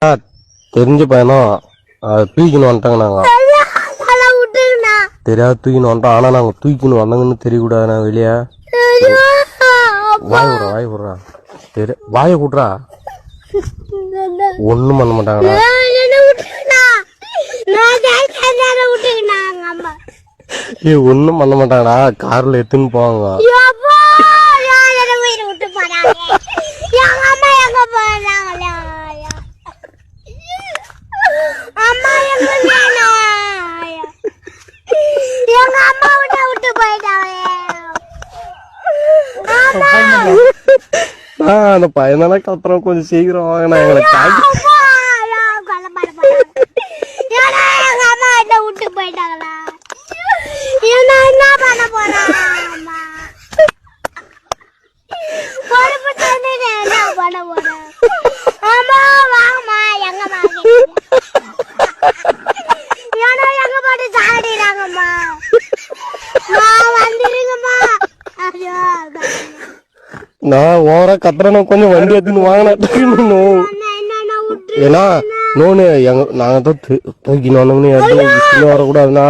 தெரிஞ்ச பையனும் தூக்கின்னு வந்துட்டாங்க. நாங்க தெரியாது தூக்கின்னு வந்துட்டோம். ஆனா நாங்க தூக்கின்னு வந்தாங்கன்னு தெரியக்கூடாதுண்ணா. வெளியே வாய விடுறா சரி வாய கூட்டுறா. ஒண்ணும் பண்ண மாட்டாங்கண்ணா. ஒண்ணும் பண்ண மாட்டாங்கடா. கார்ல எடுத்துன்னு போவாங்க. அந்த பையனால கத்துறோம். கொஞ்சம் சீக்கிரம் வாங்கினா எங்களை காட்டி விட்டு போயிட்டாங்களா? என்ன பண்ண போறா? என்ன பண்ண போறா? ஆமா வாங்கம்மா எங்கம்மா ஏன்னா எங்க பாட்டு சாடிறாங்கம்மா. வந்துருங்கம்மா. நான் ஓவரா கத்துறேன். கொஞ்சம் வண்டி எடுத்துன்னு வாங்கினா ஏன்னா நோனு நாங்க தான் தூக்கின்னு வந்தோம்னு வரக்கூடாதுன்னா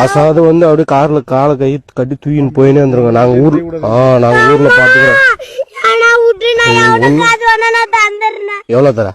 அசாது வந்து அப்படியே கார்ல காலை கை கட்டி தூக்கின்னு போயினே வந்துருங்க. நாங்க ஊர்ல பாத்துக்கிறோம். எவ்வளவு தர